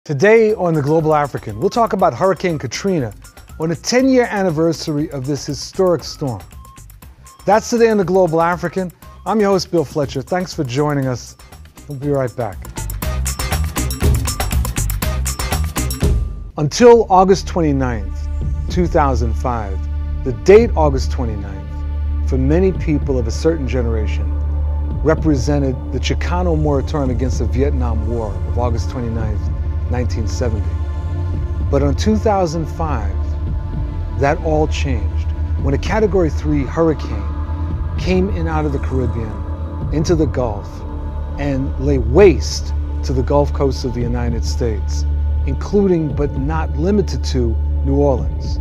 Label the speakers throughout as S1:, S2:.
S1: Today on The Global African, we'll talk about Hurricane Katrina on the 10-year anniversary of this historic storm. That's today on The Global African. I'm your host, Bill Fletcher. Thanks for joining us. We'll be right back. Until August 29th, 2005, the date August 29th, for many people of a certain generation, represented the Chicano moratorium against the Vietnam War of August 29th, 1970. But in 2005, that all changed when a Category 3 hurricane came in out of the Caribbean into the Gulf and lay waste to the Gulf Coast of the United States, including but not limited to New Orleans.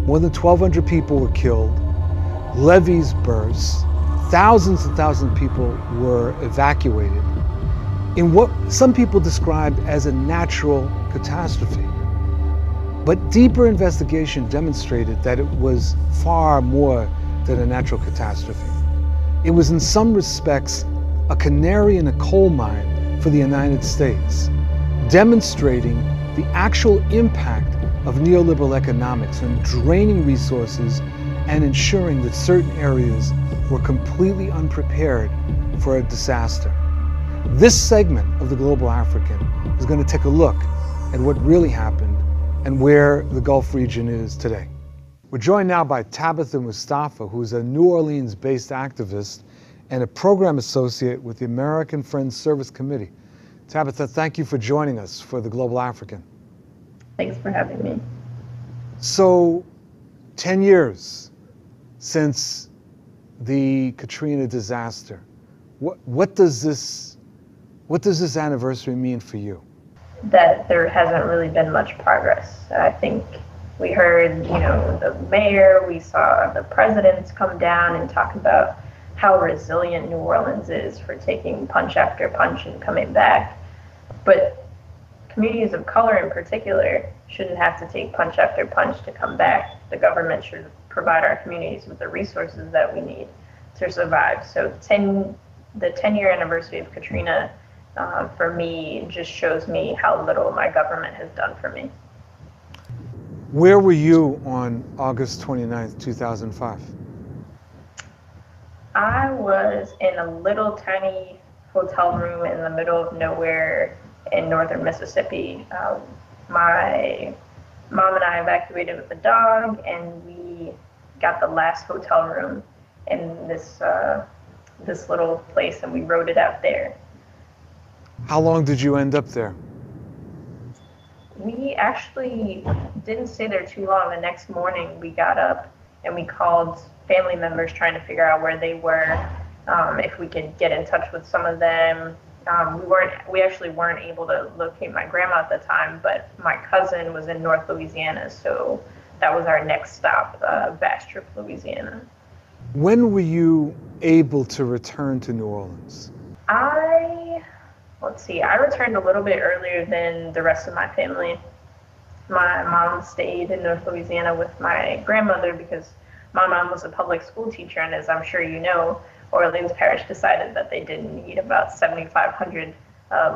S1: More than 1,200 people were killed, levees burst, thousands and thousands of people were evacuated in what some people described as a natural catastrophe. But deeper investigation demonstrated that it was far more than a natural catastrophe. It was in some respects a canary in a coal mine for the United States, demonstrating the actual impact of neoliberal economics on draining resources and ensuring that certain areas were completely unprepared for a disaster. This segment of The Global African is going to take a look at what really happened and where the Gulf region is today. We're joined now by Tabitha Mustafa, who's a New Orleans-based activist and a program associate with the American Friends Service Committee. Tabitha, thank you for joining us for The Global African.
S2: Thanks for having me.
S1: So, 10 years since the Katrina disaster. What does this anniversary mean for you?
S2: That there hasn't really been much progress. I think we heard, the mayor, we saw the presidents come down and talk about how resilient New Orleans is for taking punch after punch and coming back. But communities of color in particular shouldn't have to take punch after punch to come back. The government should provide our communities with the resources that we need to survive. So the 10-year anniversary of Katrina, for me, just shows me how little my government has done for me.
S1: Where were you on August 29th, 2005?
S2: I was in a little tiny hotel room in the middle of nowhere in northern Mississippi. My mom and I evacuated with the dog, and we got the last hotel room in this little place, and we rode it out there.
S1: How long did you end up there?
S2: We actually didn't stay there too long. The next morning we got up and we called family members trying to figure out where they were, if we could get in touch with some of them. We actually weren't able to locate my grandma at the time, but my cousin was in North Louisiana, so that was our next stop, Bastrop, Louisiana.
S1: When were you able to return to New Orleans?
S2: I returned a little bit earlier than the rest of my family. My mom stayed in North Louisiana with my grandmother because my mom was a public school teacher, and as I'm sure you know, Orleans Parish decided that they didn't need about 7,500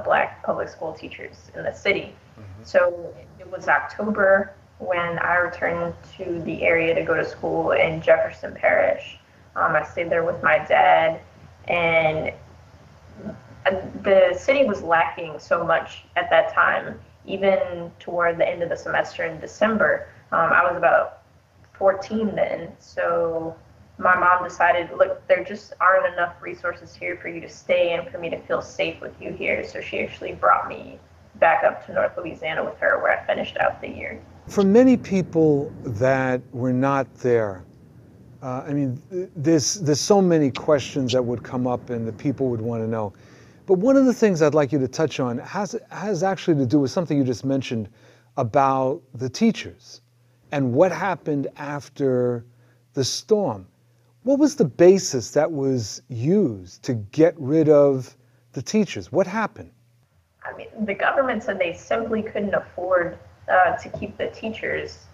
S2: Black public school teachers in the city. Mm-hmm. So it was October when I returned to the area to go to school in Jefferson Parish. I stayed there with my dad, and the city was lacking so much at that time. Even toward the end of the semester in December, I was about 14 then, so my mom decided, look, there just aren't enough resources here for you to stay and for me to feel safe with you here. So she actually brought me back up to North Louisiana with her, where I finished out the year.
S1: For many people that were not there, there's so many questions that would come up and the people would want to know. But one of the things I'd like you to touch on has actually to do with something you just mentioned about the teachers and what happened after the storm. What was the basis that was used to get rid of the teachers? What happened?
S2: The government said they simply couldn't afford to keep the teachers,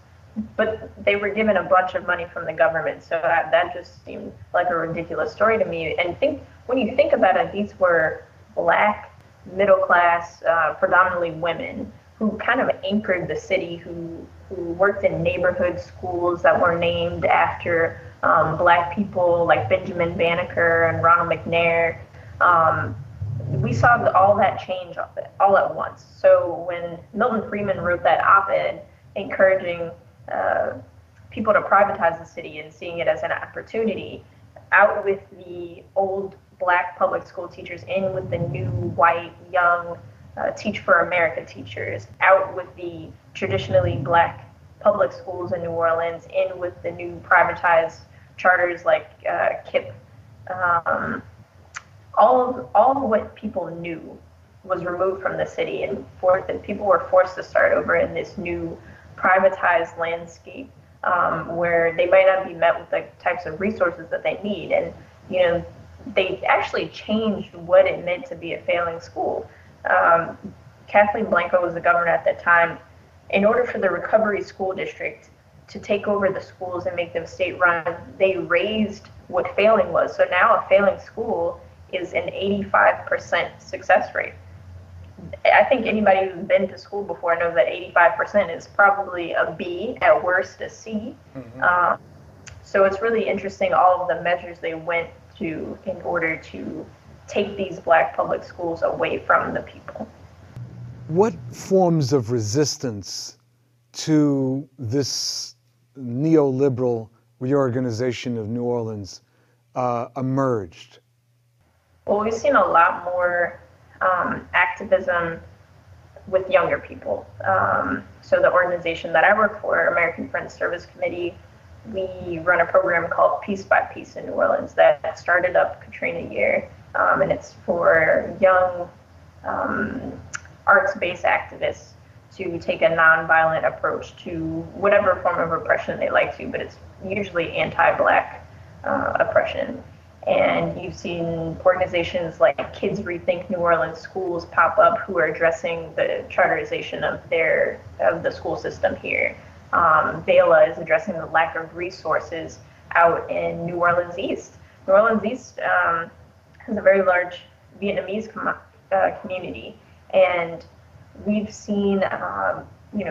S2: but they were given a bunch of money from the government. So that just seemed like a ridiculous story to me. And when you think about it, these were Black, middle class, predominantly women who kind of anchored the city, who worked in neighborhood schools that were named after Black people like Benjamin Banneker and Ronald McNair. We saw all that change all at once. So when Milton Friedman wrote that op-ed encouraging people to privatize the city and seeing it as an opportunity, out with the old Black public school teachers, in with the new white young Teach for America teachers, out with the traditionally Black public schools in New Orleans, in with the new privatized charters like KIPP. All of what people knew was removed from the city, and people were forced to start over in this new privatized landscape, where they might not be met with the types of resources that they need. And they actually changed what it meant to be a failing school. Kathleen Blanco was the governor at that time. In order for the Recovery School District to take over the schools and make them state-run, they raised what failing was. So now a failing school is an 85% success rate. I think anybody who's been to school before knows that 85% is probably a B, at worst a C. Mm-hmm. So it's really interesting all of the measures they went to in order to take these Black public schools away from the people.
S1: What forms of resistance to this neoliberal reorganization of New Orleans emerged?
S2: Well, we've seen a lot more activism with younger people. So the organization that I work for, American Friends Service Committee, we run a program called Piece by Piece in New Orleans that started up Katrina year, and it's for young arts-based activists to take a nonviolent approach to whatever form of oppression they like to, but it's usually anti-Black oppression. And you've seen organizations like Kids Rethink New Orleans Schools pop up, who are addressing the charterization of the school system here. Bela is addressing the lack of resources out in New Orleans East. New Orleans East has a very large Vietnamese community, and we've seen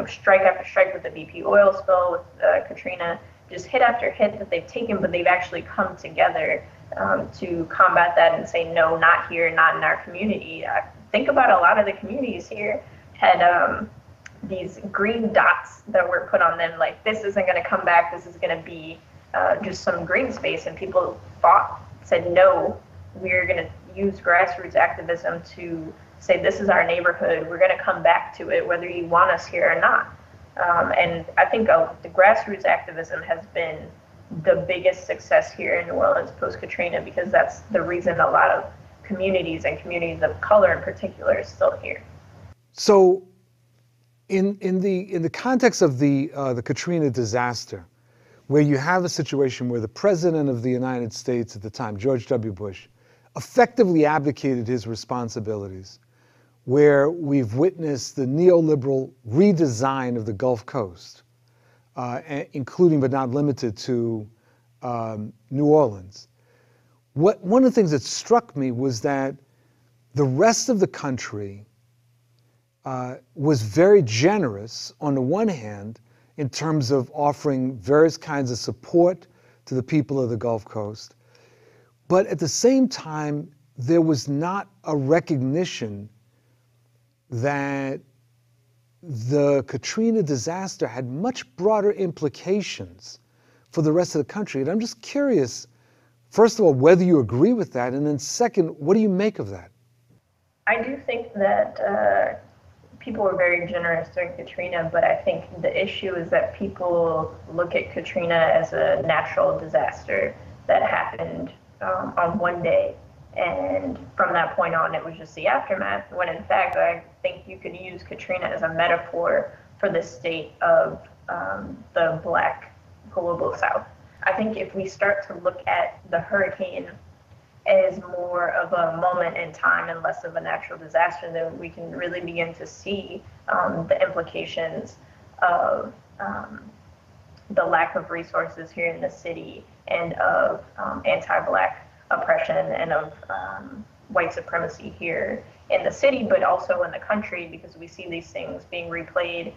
S2: strike after strike with the BP oil spill, with Katrina, just hit after hit that they've taken, but they've actually come together to combat that and say, no, not here, not in our community. Think about a lot of the communities here had these green dots that were put on them, like, this isn't going to come back, this is going to be just some green space, and people said, no, we're going to use grassroots activism to say, this is our neighborhood, we're going to come back to it, whether you want us here or not. And I think the grassroots activism has been the biggest success here in New Orleans post-Katrina, because that's the reason a lot of communities, and communities of color in particular, are still here.
S1: So in the context of the Katrina disaster, where you have a situation where the President of the United States at the time, George W. Bush, effectively abdicated his responsibilities, where we've witnessed the neoliberal redesign of the Gulf Coast, including but not limited to New Orleans. One of the things that struck me was that the rest of the country was very generous, on the one hand, in terms of offering various kinds of support to the people of the Gulf Coast, but at the same time, there was not a recognition that the Katrina disaster had much broader implications for the rest of the country. And I'm just curious, first of all, whether you agree with that, and then second, what do you make of that?
S2: I do think that people were very generous during Katrina, but I think the issue is that people look at Katrina as a natural disaster that happened on one day. And from that point on, it was just the aftermath, when in fact, I think you could use Katrina as a metaphor for the state of the Black global South. I think if we start to look at the hurricane as more of a moment in time and less of a natural disaster, then we can really begin to see the implications of the lack of resources here in the city, and of anti-Black oppression, and of white supremacy here in the city, but also in the country, because we see these things being replayed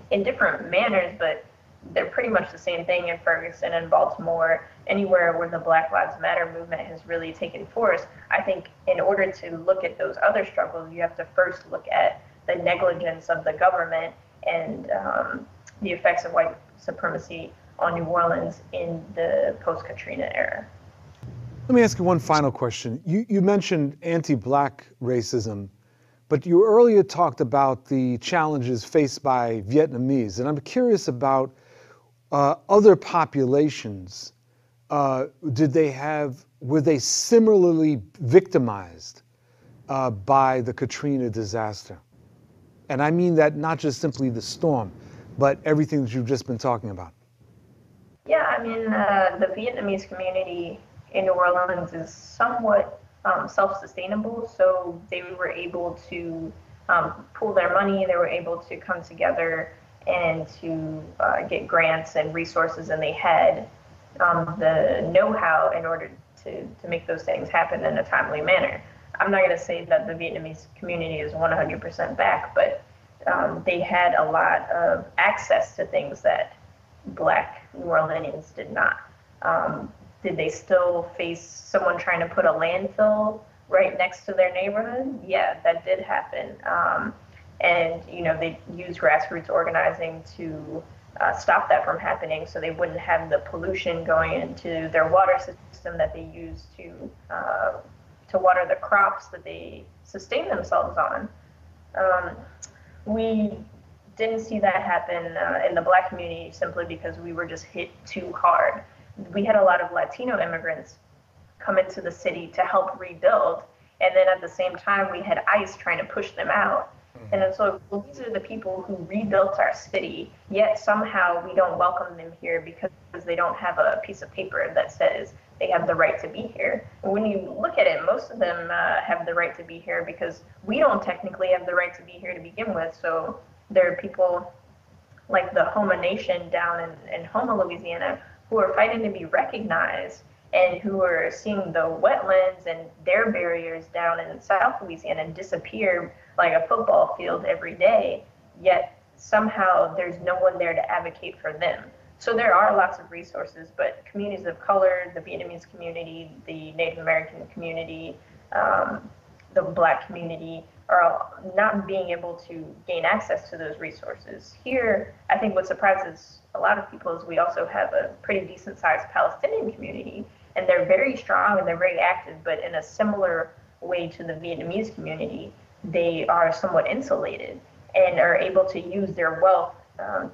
S2: in different manners, but they're pretty much the same thing in Ferguson and Baltimore, anywhere where the Black Lives Matter movement has really taken force. I think in order to look at those other struggles, you have to first look at the negligence of the government and the effects of white supremacy on New Orleans in the post-Katrina era.
S1: Let me ask you one final question. You mentioned anti-Black racism, but you earlier talked about the challenges faced by Vietnamese, and I'm curious about other populations. Were they similarly victimized by the Katrina disaster? And I mean that not just simply the storm, but everything that you've just been talking about.
S2: Yeah, I mean, the Vietnamese community in New Orleans is somewhat self-sustainable, so they were able to pool their money, they were able to come together and to get grants and resources, and they had the know-how in order to make those things happen in a timely manner. I'm not going to say that the Vietnamese community is 100% back, but they had a lot of access to things that Black New Orleanians did not. Did they still face someone trying to put a landfill right next to their neighborhood? Yeah, that did happen. And they used grassroots organizing to stop that from happening, so they wouldn't have the pollution going into their water system that they use to water the crops that they sustain themselves on. We didn't see that happen in the Black community simply because we were just hit too hard. We had a lot of Latino immigrants come into the city to help rebuild, and then at the same time we had ICE trying to push them out. And so these are the people who rebuilt our city, yet somehow we don't welcome them here because they don't have a piece of paper that says they have the right to be here. And when you look at it, most of them have the right to be here because we don't technically have the right to be here to begin with. So there are people like the Homa Nation down in Homa, Louisiana, who are fighting to be recognized and who are seeing the wetlands and their barriers down in South Louisiana disappear like a football field every day, yet somehow there's no one there to advocate for them. So there are lots of resources, but communities of color, the Vietnamese community, the Native American community, the Black community are not being able to gain access to those resources. Here, I think what surprises a lot of people is we also have a pretty decent sized Palestinian community, and they're very strong and they're very active, but in a similar way to the Vietnamese community, they are somewhat insulated and are able to use their wealth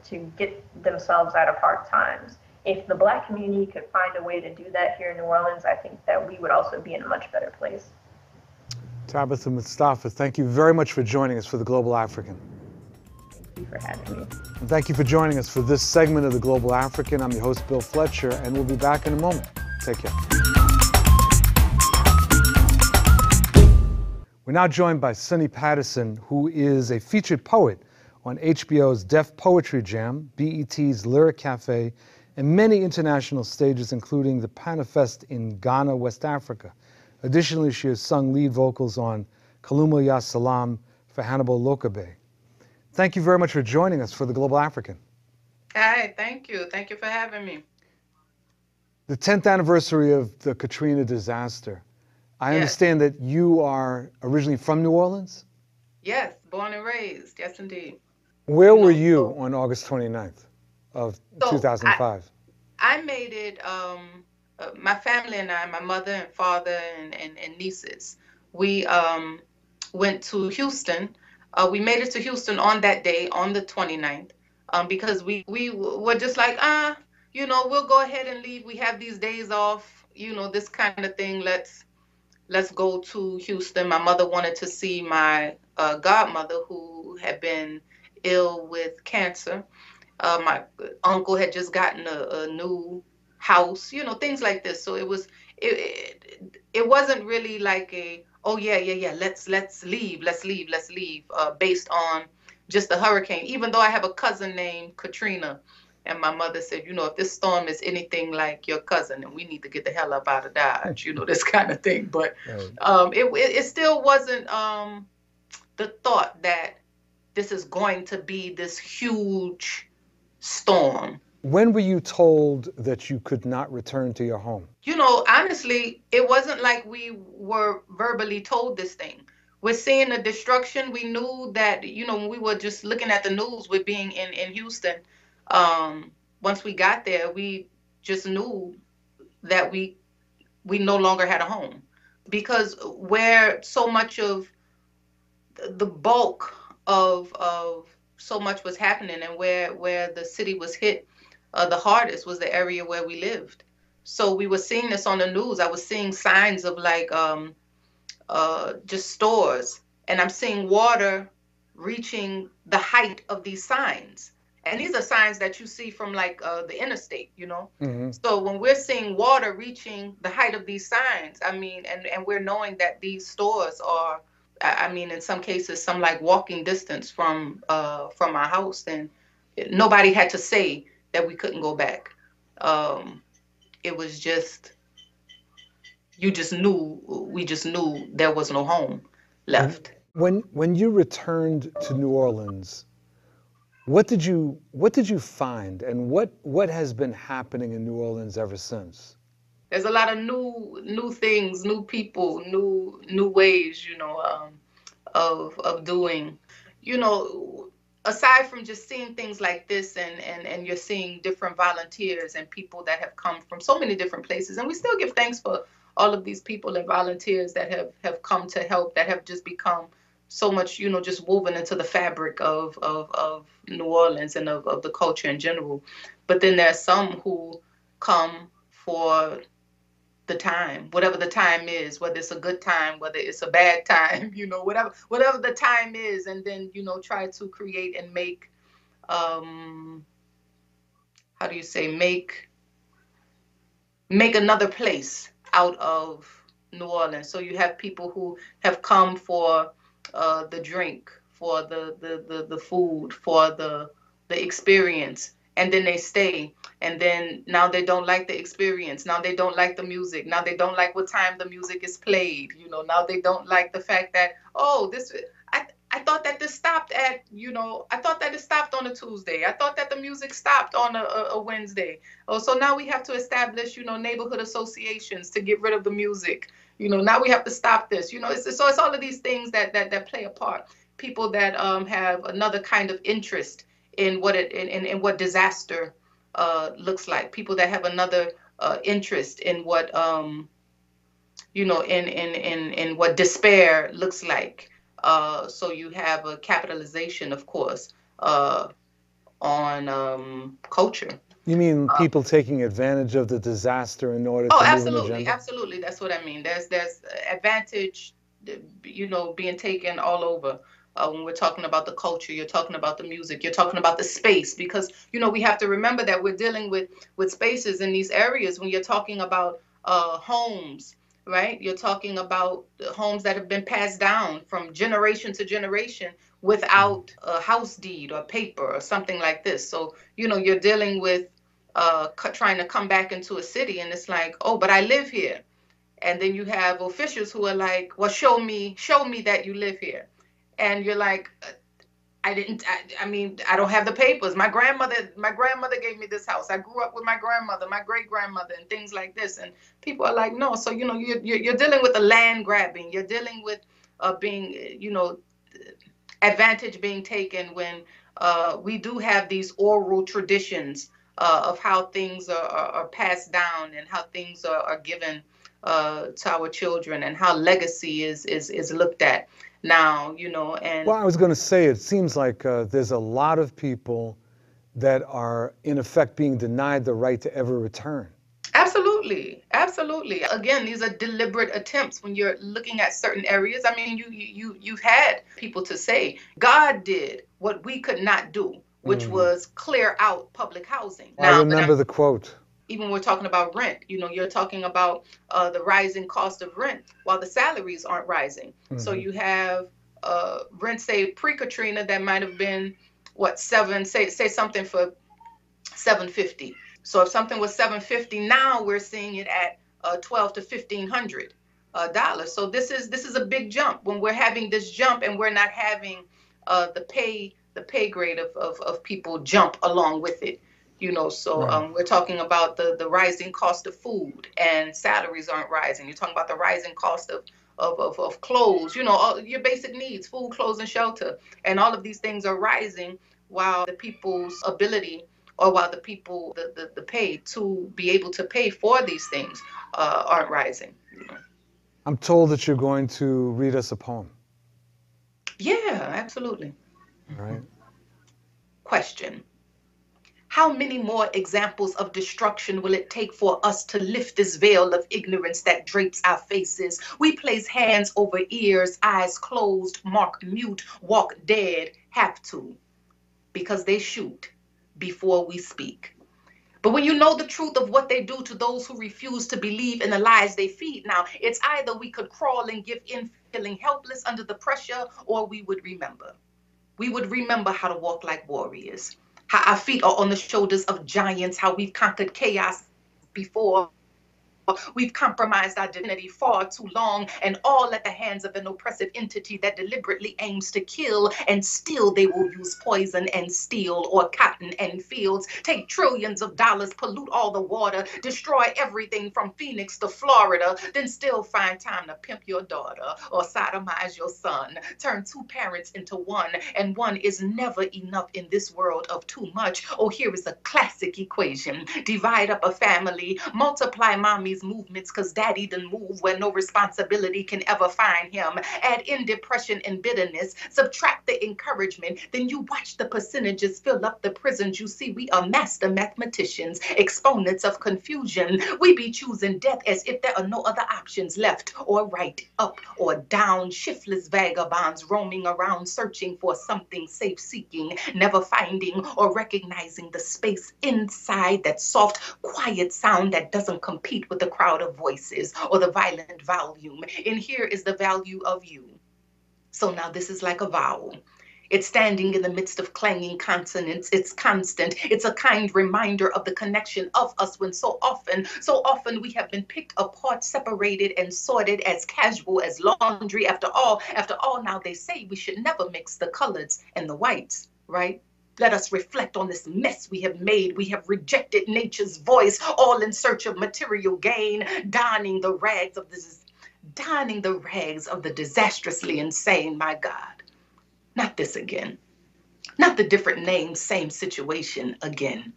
S2: to get themselves out of hard times. If the Black community could find a way to do that here in New Orleans, I think that we would also be in a much better place.
S1: Tabitha Mustafa, thank you very much for joining us for The Global African.
S2: Thank you for having me.
S1: And thank you for joining us for this segment of The Global African. I'm your host, Bill Fletcher, and we'll be back in a moment. Take care. We're now joined by Sonny Patterson, who is a featured poet on HBO's Def Poetry Jam, BET's Lyric Cafe, and many international stages, including the Panafest in Ghana, West Africa. Additionally, she has sung lead vocals on Kaluma Ya Salam for Hannibal Lokabe. Thank you very much for joining us for The Global African.
S3: Hi, thank you. Thank you for having me.
S1: The 10th anniversary of the Katrina disaster. I understand that you are originally from New Orleans?
S3: Yes, born and raised. Yes, indeed.
S1: Where were you on August 29th of 2005?
S3: I made it, my family and I, my mother and father and nieces, we went to Houston. We made it to Houston on that day, on the 29th, because we were just like, we'll go ahead and leave. We have these days off, this kind of thing. Let's go to Houston. My mother wanted to see my godmother, who had been ill with cancer. My uncle had just gotten a new house, things like this. So it wasn't really like let's leave, based on just the hurricane. Even though I have a cousin named Katrina, And my mother said, if this storm is anything like your cousin, then we need to get the hell up out of Dodge, this kind of thing. But
S1: Right.
S3: it still wasn't the thought that this is going to be this huge storm.
S1: When were you told that you could not return to your home?
S3: Honestly, it wasn't like we were verbally told this thing. We're seeing the destruction. We knew that, when we were just looking at the news with being in Houston, once we got there, we just knew that we no longer had a home, because where so much of the bulk of so much was happening, and where the city was hit the hardest was the area where we lived. So we were seeing this on the news. I was seeing signs of like just stores, and I'm seeing water reaching the height of these signs. And these are signs that you see from like the interstate,
S1: Mm-hmm.
S3: So when we're seeing water reaching the height of these signs, I mean, and we're knowing that these stores are, I mean, in some cases, some like walking distance from our house, then nobody had to say that we couldn't go back. It was just, we just knew there was no home left.
S1: When you returned to New Orleans, what did you find, and what has been happening in New Orleans ever since?
S3: There's a lot of new things, new people, new ways, of doing. Aside from just seeing things like this, and you're seeing different volunteers and people that have come from so many different places, and we still give thanks for all of these people and volunteers that have come to help, that have just become so much, just woven into the fabric of New Orleans and of the culture in general. But then there's some who come for the time, whatever the time is, whether it's a good time, whether it's a bad time, whatever the time is, and then, try to create and make, how do you say, make another place out of New Orleans. So you have people who have come for the drink, for the food, for the experience, and then they stay, and then now they don't like the experience, now they don't like the music, now they don't like what time the music is played, now they don't like the fact that, I thought that this stopped at, I thought that it stopped on a Tuesday, I thought that the music stopped on a Wednesday. Oh, so now we have to establish, neighborhood associations to get rid of the music. Now we have to stop this. So it's all of these things that play a part. People that have another kind of interest in what disaster looks like. People that have another interest in what in what despair looks like. So you have a capitalization, of course, on culture.
S1: You mean people taking advantage of the disaster in order to move an agenda?
S3: Absolutely. That's what I mean. There's advantage, being taken all over. When we're talking about the culture, you're talking about the music, you're talking about the space, because, we have to remember that we're dealing with spaces in these areas. When you're talking about homes, right? You're talking about homes that have been passed down from generation to generation without a house deed or paper or something like this. So, you're dealing with trying to come back into a city, and it's like, oh, but I live here. And then you have officials who are like, well, show me that you live here. And you're like, I don't have the papers. My grandmother gave me this house. I grew up with my grandmother, my great grandmother, and things like this. And people are like, no. So, you're dealing with the land grabbing. You're dealing with being, advantage being taken when we do have these oral traditions of how things are passed down, and how things are given to our children, and how legacy is looked at now, and
S1: well, I was going to say, it seems like there's a lot of people that are in effect being denied the right to ever return.
S3: Absolutely. Again, these are deliberate attempts when you're looking at certain areas. I mean, you've had people to say God did what we could not do, which was clear out public housing.
S1: I remember the quote.
S3: Even we're talking about rent, you're talking about the rising cost of rent while the salaries aren't rising. So you have rent, say pre-Katrina, that might have been say something for $750. So if something was $750, now we're seeing it at $1,200 to $1,500. So this is a big jump. When we're having this jump and we're not having the pay grade of people jump along with it. So
S1: Right.
S3: we're talking about the rising cost of food, and salaries aren't rising. You're talking about the rising cost of clothes, all your basic needs, food, clothes, and shelter. And all of these things are rising while the people's ability, or while the people, the pay to be able to pay for these things aren't rising.
S1: I'm told that you're going to read us a poem.
S3: Yeah, absolutely.
S1: All right.
S3: Question. How many more examples of destruction will it take for us to lift this veil of ignorance that drapes our faces? We place hands over ears, eyes closed, mark mute, walk dead, have to, because they shoot before we speak. But when you know the truth of what they do to those who refuse to believe in the lies they feed, now it's either we could crawl and give in feeling helpless under the pressure, or we would remember. We would remember how to walk like warriors, how our feet are on the shoulders of giants, how we've conquered chaos before. We've compromised our divinity far too long, and all at the hands of an oppressive entity that deliberately aims to kill, and still they will use poison and steel or cotton and fields, take trillions of dollars, pollute all the water, destroy everything from Phoenix to Florida, then still find time to pimp your daughter or sodomize your son, turn two parents into one, and one is never enough in this world of too much. Oh, here is a classic equation. Divide up a family, multiply mommy's movements because daddy didn't move where no responsibility can ever find him. Add in depression and bitterness, subtract the encouragement, then you watch the percentages fill up the prisons. You see, we are master mathematicians, exponents of confusion. We be choosing death as if there are no other options, left or right, up or down, shiftless vagabonds roaming around searching for something safe, seeking, never finding or recognizing the space inside, that soft, quiet sound that doesn't compete with the crowd of voices or the violent volume. And here is the value of you. So now this is like a vowel. It's standing in the midst of clanging consonants. It's constant. It's a kind reminder of the connection of us, when so often we have been picked apart, separated, and sorted as casual as laundry. After all, now they say we should never mix the colors and the whites, right? Let us reflect on this mess we have made. We have rejected nature's voice, all in search of material gain, donning the rags of the disastrously insane. My God, not this again. Not the different names, same situation again.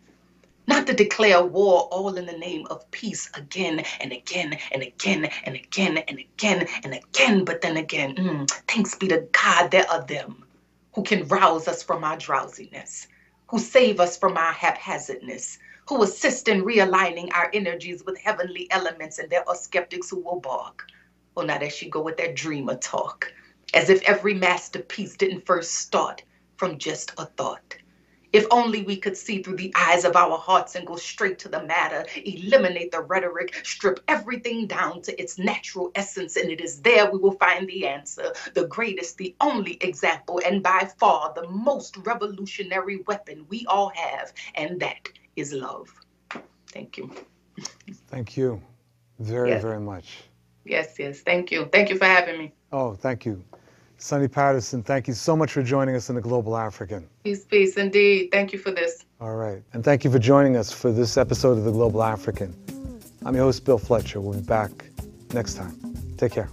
S3: Not to declare war all in the name of peace again and again and again and again and again and again. But then again, thanks be to God, there are them who can rouse us from our drowsiness, who save us from our haphazardness, who assist in realigning our energies with heavenly elements. And there are skeptics who will bark. Well, now there she go with that dreamer talk, as if every masterpiece didn't first start from just a thought. If only we could see through the eyes of our hearts and go straight to the matter, eliminate the rhetoric, strip everything down to its natural essence, and it is there we will find the answer, the greatest, the only example, and by far the most revolutionary weapon we all have, and that is love. Thank you.
S1: Thank you very much.
S3: Yes, thank you. Thank you for having me.
S1: Oh, thank you. Sonny Patterson, thank you so much for joining us in The Global African.
S3: Peace, indeed. Thank you for this.
S1: All right. And thank you for joining us for this episode of The Global African. I'm your host, Bill Fletcher. We'll be back next time. Take care.